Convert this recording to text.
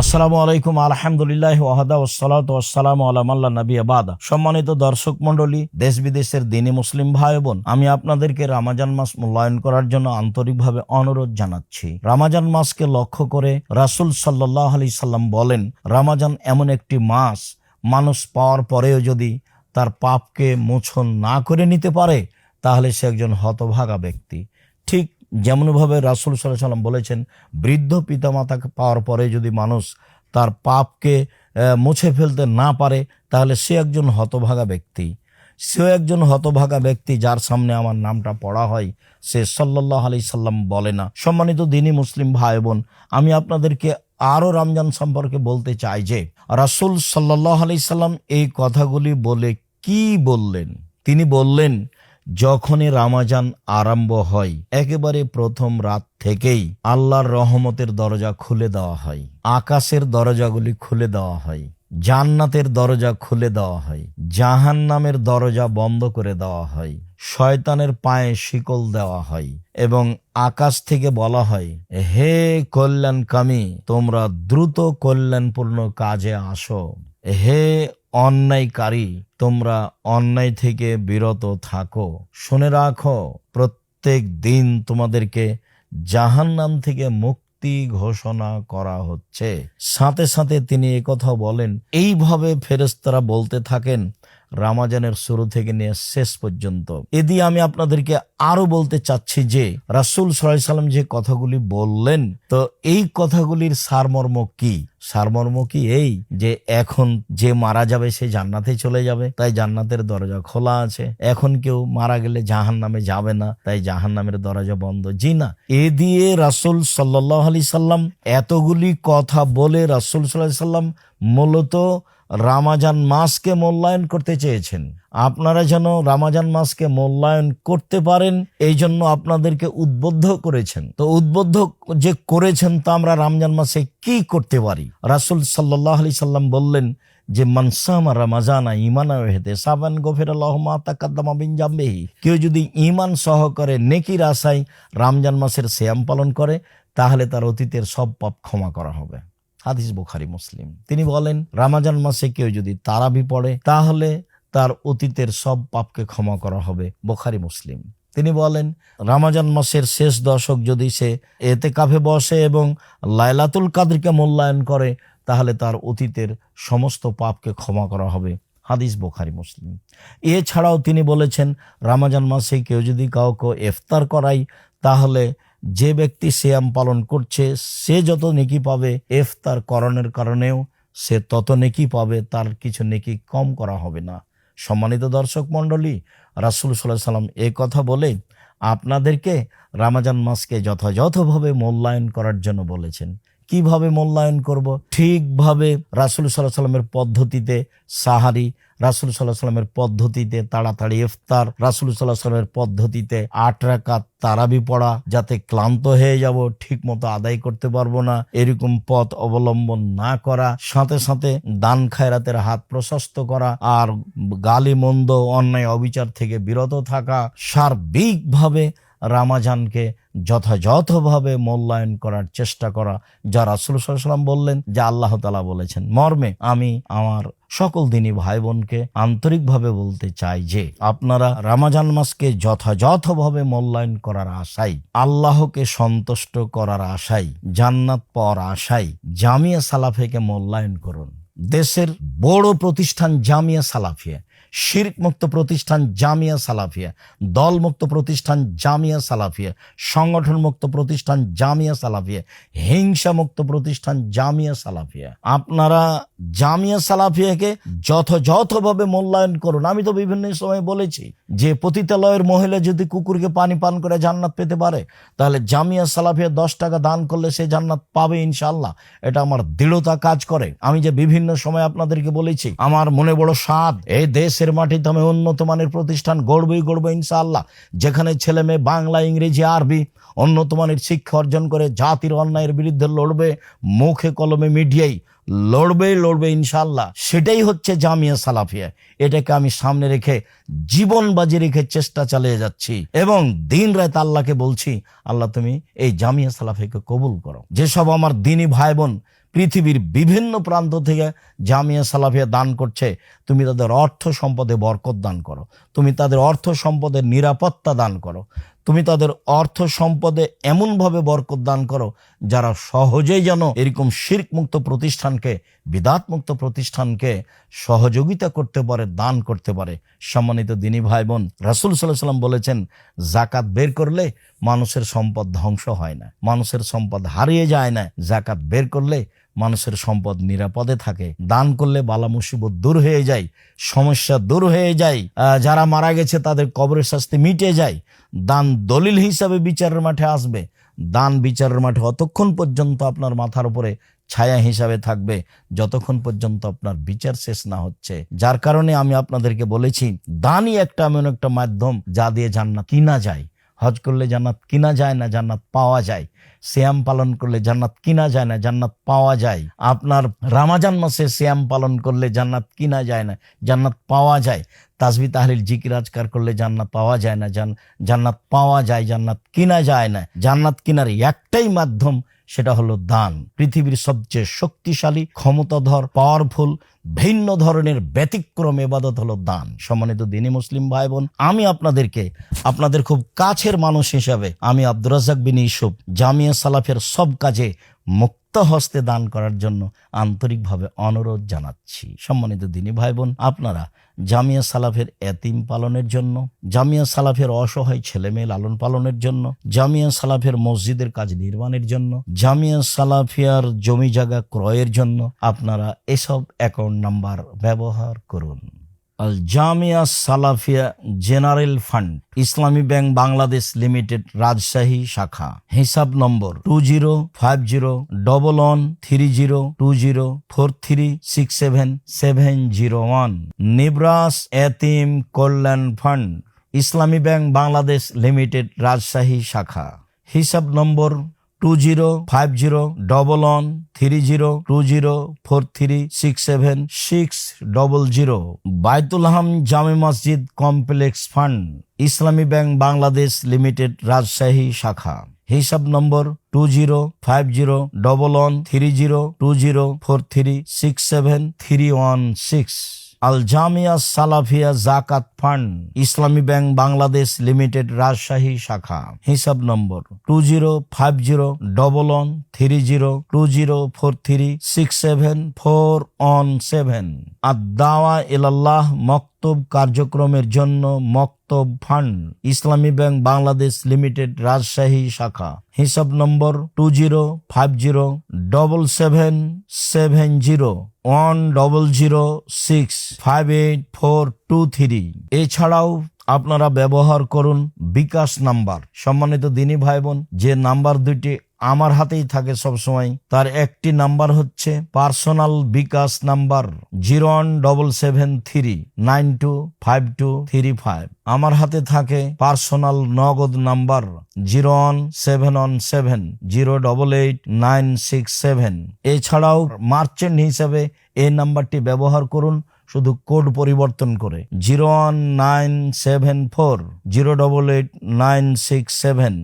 আসসালামু আলাইকুম আলহামদুলিল্লাহ ওয়াহদা ওয়াসসালাতু ওয়াসসালামু আলা মান লা নাবিয়্যা বাদা। সম্মানিত দর্শক মণ্ডলী, দেশ বিদেশের দ্বীনি মুসলিম ভাই বোন, আমি আপনাদেরকে রমজান মাস মূল্যায়ন করার জন্য আন্তরিকভাবে অনুরোধ জানাচ্ছি। রমজান মাসকে লক্ষ্য করে রাসূল সাল্লাল্লাহু আলাইহি সাল্লাম বলেন, রমজান এমন একটি মাস, মানুষ পাওয়ার পরেও যদি তার পাপকে মোচন না করে নিতে পারে তাহলে সে একজন হতভাগা ব্যক্তি। ঠিক যেমনভাবে রাসূল সাল্লাল্লাহু আলাইহি সাল্লাম বলেছেন, বৃদ্ধ পিতামাতাকে পাওয়ার পরে যদি মানুষ তার পাপকে মুছে ফেলতে না পারে তাহলে সে একজন হতভাগা ব্যক্তি। সে একজন হতভাগা ব্যক্তি যার সামনে আমার নামটা পড়া হয়, সে সাল্লাল্লাহু আলাইহি সাল্লাম বলে না। সম্মানিত দ্বীনি মুসলিম ভাই বোন, আমি আপনাদেরকে আরও রমজান সম্পর্কে বলতে চাই যে রাসূল সাল্লাল্লাহু আলাইহি সাল্লাম এই কথাগুলি বলে কি বললেন। তিনি বললেন, যখনই রমজান আরম্ভ হয় একেবারে প্রথম রাত থেকেই আল্লাহর রহমতের দরজা খুলে দেওয়া হয়, আকাশের দরজাগুলি খুলে দেওয়া হয়, জান্নাতের দরজা খুলে দেওয়া হয়, জাহান্নামের দরজা বন্ধ করে দেওয়া হয়, শয়তানের পায়ে শিকল দেওয়া হয় এবং আকাশ থেকে বলা হয়, হে কল্যাণকামী, তোমরা দ্রুত কল্যাণপূর্ণ কাজে আসো। হে অন্যায়কারী, তোমরা অন্যায় থেকে বিরত থাকো। শুনে রাখো, প্রত্যেক দিন তোমাদেরকে জাহান্নাম থেকে মুক্তি ঘোষণা করা হচ্ছে। সাথে সাথে তিনি একথা বলেন। এইভাবে ফেরেশতারা বলতে থাকেন রমজানের শুরু থেকে নিয়ে শেষ পর্যন্ত। এদিকে আমি আপনাদেরকে আরো বলতে চাচ্ছি যে রাসূল সাল্লাল্লাহু আলাইহি সাল্লাম যে কথাগুলি বললেন, তো এই কথাগুলির সারমর্ম কি? সারমর্ম কি এই যে এখন যে মারা যাবে সে জান্নাতে চলে যাবে, তাই জান্নাতের দরজা খোলা আছে। এখন কেউ মারা গেলে জাহান্নামে যাবে না, তাই জাহান্নামের দরজা বন্ধ। জি না, এ দিয়ে রাসূল সাল্লাল্লাহু আলাইহি সাল্লাম এতগুলি কথা বলে রাসূল সাল্লাল্লাহু আলাইহি সাল্লাম মূলত রমজান মাসকে মূল্যায়ন করতে চেয়েছেন। আপনারা যেন রমজান মাসকে মূল্যায়ন করতে পারেন, এই জন্য আপনাদেরকে উদ্বুদ্ধ করেছেন। তো উদ্বুদ্ধ যে করেছেন তা আমরা রমজান মাসে কি করতে পারি? রাসূল সাল্লাল্লাহু আলাইহি সাল্লাম বললেন যে মান সামা রমাজানা ঈমানান ওয়া ইহতিসাবান গফিরাল্লাহু মা তাকাদ্দামা মিন জামবিহি। কেউ যদি ঈমান সহকারে নেকির আশায় রমজান মাসের সিয়াম পালন করে তাহলে তার অতীতের সব পাপ ক্ষমা করা হবে। হাদিস বুখারী মুসলিম। তিনি বলেন, রমজান মাসে কেউ যদি তারাবি পড়ে তাহলে তার অতীতের সব পাপকে ক্ষমা করা হবে। বুখারী মুসলিম। তিনি বলেন, রমজান মাসের শেষ দশক যদি সে এতেকাফে বসে এবং লাইলাতুল কদরকে মূল্যায়ন করে তাহলে তার অতীতের সমস্ত পাপকে ক্ষমা করা হবে। হাদিস বুখারী মুসলিম। এছাড়াও তিনি বলেছেন, রমজান মাসে কেউ যদি কাউকে ইফতার করায় তাহলে যে ব্যক্তি সিয়াম পালন করছে সে যত নেকি পাবে, ইফতার করানোর কারণেও সে তত নেকি পাবে, তার কিছু নেকি কম করা হবে না। সম্মানিত দর্শক মণ্ডলী, রাসূল সাল্লাল্লাহু আলাইহি সাল্লাম এই কথা বলে আপনাদেরকে রমজান মাসকে যথাযথভাবে মূল্যায়ন করার জন্য বলেছেন। কিভাবে মূল্যায়ন করব? ঠিকভাবে রাসূল সাল্লাল্লাহু আলাইহি সাল্লামের পদ্ধতিতে সাহারি, রাসূল সাল্লাল্লাহু আলাইহি সাল্লামের পদ্ধতিতে তাড়াতাড়ি ইফতার, রাসূল সাল্লাল্লাহু আলাইহি সাল্লামের পদ্ধতিতে 8 রাকাত তারাবি পড়া, যাতে ক্লান্ত হয়ে যাব, ঠিক মতো আদায় করতে পারবো না, এরকম পথ অবলম্বন না করা, সাথে সাথে দান খায়রাতের হাত প্রশস্ত করা, আর গালি মন্দ অন্যায় অবিচার থেকে বিরত থাকা, সার্বিকভাবে রমজানকে যথাযথভাবে মূল্যায়ন করার চেষ্টা করা, যা রাসূল সাল্লাল্লাহু আলাইহি সাল্লাম বললেন, যা আল্লাহ তাআলা বলেছেন। মর্মে আমি আমার সকল দিনী ভাই বোনকে আন্তরিকভাবে বলতে চাই যে আপনারা রমজান মাসকে যথাযথভাবে মূল্যায়ন করার আশায়, আল্লাহকে সন্তুষ্ট করার আশায়, জান্নাত পাওয়ার আশায় জামিয়া সালাফিয়াকে মূল্যায়ন করুন। দেশের বড় প্রতিষ্ঠান জামিয়া সালাফিয়া, শিরক মুক্ত প্রতিষ্ঠান জামিয়া সালাফিয়া, দল মুক্ত প্রতিষ্ঠান জামিয়া সালাফিয়া, সংগঠন মুক্ত প্রতিষ্ঠান জামিয়া সালাফিয়া, হিংসা মুক্ত প্রতিষ্ঠান জামিয়া সালাফিয়া। আপনারা জামিয়া সালাফিয়াকে যথাযথভাবে মূল্যায়ন করুন। আমি তো বিভিন্ন সময় বলেছি যে পতিতালয়ের মহিলা যদি কুকুরকে পানি পান করে জান্নাত পেতে পারে তাহলে জামিয়া সালাফিয়া 10 টাকা দান করলে সে জান্নাত পাবে ইনশাআল্লাহ। এটা আমার দৃঢ়তা কাজ করে। আমি যে বিভিন্ন সময় আপনাদেরকে বলেছি, আমার মনে বড় সাধ, এই দেশের মাটিতে আমি উন্নত মানের প্রতিষ্ঠান গড়বই ইনশাআল্লাহ, যেখানে ছেলে মেয়ে বাংলা, ইংরেজি, আরবি উন্নত মানের শিক্ষা অর্জন করে জাতির অন্যায়ের বিরুদ্ধে লড়বে, মুখে কলমে মিডিয়ায় লড়বে ইনশাআল্লাহ। সেটাই হচ্ছে জামিয়া সালাফিয়া। এটাকে আমি সামনে রেখে জীবন বাজি রেখে চেষ্টা চালিয়ে যাচ্ছি এবং দিন রাত আল্লাহকে বলছি, আল্লাহ তুমি এই জামিয়া সালাফিয়াকে কবুল করো। যেসব আমার দিনী ভাই বোন পৃথিবীর বিভিন্ন প্রান্ত থেকে জামিয়া সালাফিয়া দান করছে, তুমি তাদের অর্থ সম্পদে বরকত দান করো, তুমি তাদের অর্থ সম্পদের নিরাপত্তা দান করো, তুমি তাদের অর্থ সম্পদে এমনভাবে বরকত দান করো যারা সহজেই যেন এরকম শিরক মুক্ত প্রতিষ্ঠানকে, বিদাত মুক্ত প্রতিষ্ঠানকে সহযোগিতা করতে পারে, দান করতে পারে। সম্মানিত দিনী ভাই বোন, রাসূল সাল্লাল্লাহু আলাইহি ওয়াসাল্লাম বলেছেন, যাকাত বের করলে মানুষের সম্পদ ধ্বংস হয় না, মানুষের সম্পদ হারিয়ে যায় না। যাকাত বের করলে মানুষের সম্পদ নিরাপদে থাকে। দান করলে বালা মুসিবত দূর হয়ে যায়, সমস্যা দূর হয়ে যায়, যারা মারা গেছে তাদের কবরের শাস্তি মিটে যায়। দান দলিল হিসাবে বিচারের মাঠে আসবে। দান বিচারের মাঠে অতক্ষণ পর্যন্ত আপনার মাথার উপরে ছায়া হিসাবে থাকবে যতক্ষণ পর্যন্ত আপনার বিচার শেষ না হচ্ছে। যার কারণে আমি আপনাদেরকে বলেছি, দানই একটা এমন একটা মাধ্যম যা দিয়ে জান্নাত কিনা যায়। হজ করলে জান্নাত কিনা যায় না, জান্নাত পাওয়া যায়। সিয়াম পালন করলে জান্নাত কিনা যায় না, জান্নাত পাওয়া যায়। আপনার রমজান মাসে সিয়াম পালন করলে জান্নাত কিনা যায় না, জান্নাত পাওয়া যায়। তাসবিহ তাহলিল জিকির আজকার করলে জান্নাত পাওয়া যায় না, জান্নাত পাওয়া যায়, জান্নাত কিনা যায় না। জান্নাত কিনার একটাই মাধ্যম, সেটা হলো দান। পৃথিবীর সবচেয়ে শক্তিশালী, ক্ষমতাধর, পাওয়ারফুল, ভিন্ন ধরনের ব্যতিক্রম ইবাদত হলো দান। সম্মানিত দ্বীনি মুসলিম ভাই বোন, আমি আপনাদের খুব কাছের মানুষ হিসাবে আমি আব্দুর রাজ্জাক বিন ইউসুফ জামিয়া সালাফের সব কাজে মুক্ত হস্তে দান করার জন্য আন্তরিকভাবে অনুরোধ জানাচ্ছি। সম্মানিত দ্বীনি ভাই বোন, আপনারা জামিয়া সালাফের এতিম পালনের জন্য, জামিয়া সালাফের অসহায় ছেলেমেয়ে লালন পালনের জন্য, জামিয়া সালাফের মসজিদের কাজ নির্মাণের জন্য, জামিয়া সালাফিয়ার জমি জায়গা ক্রয়ের জন্য আপনারা এসব অ্যাকাউন্ট নাম্বার ব্যবহার করুন। আল জামিয়া সালাফিয়া জেনারেল ফান্ড, ইসলামী ব্যাংক বাংলাদেশ লিমিটেড, রাজশাহী শাখা। হিসাব নম্বর 205011302043677701। নিবরাস এতিম কল্যাণ ফান্ড, ইসলামী ব্যাংক বাংলাদেশ লিমিটেড, রাজশাহী শাখা। হিসাব নম্বর 205011302043676600। বাইতুল হাম জামে মসজিদ কমপ্লেক্স ফান্ড, ইসলামী ব্যাংক বাংলাদেশ লিমিটেড, রাজশাহী শাখা। হিসাব নম্বর 205011302043673316। আল জামিয়া সালাফিয়া জাকাত ফান্ড, ইসলামী ব্যাংক বাংলাদেশ লিমিটেড, রাজশাহী শাখা। হিসাব নম্বর 2050113020436747। আদ-দাওয়া ইলাল্লাহ মক্তব কার্যক্রমের জন্য মক্তব ফান্ড, ইসলামী ব্যাংক বাংলাদেশ লিমিটেড, রাজশাহী শাখা। হিসাব নম্বর 2050770100658423। এছাড়াও আপনারা ব্যবহার করুন বিকাশ নাম্বার। সম্মানিত দ্বীনি ভাই বোন, যে নাম্বার দুইটি আমার হাতেই থাকে সবসময়, তার একটি নাম্বার হচ্ছে পার্সোনাল বিকাশ নাম্বার 01773925235। আমার হাতে থাকে পার্সোনাল নগদ নাম্বার 01770889667। এছাড়াও মার্চেন্ট হিসাবে এই নাম্বারটি ব্যবহার করুন, শুধু কোড পরিবর্তন করে 01974088967।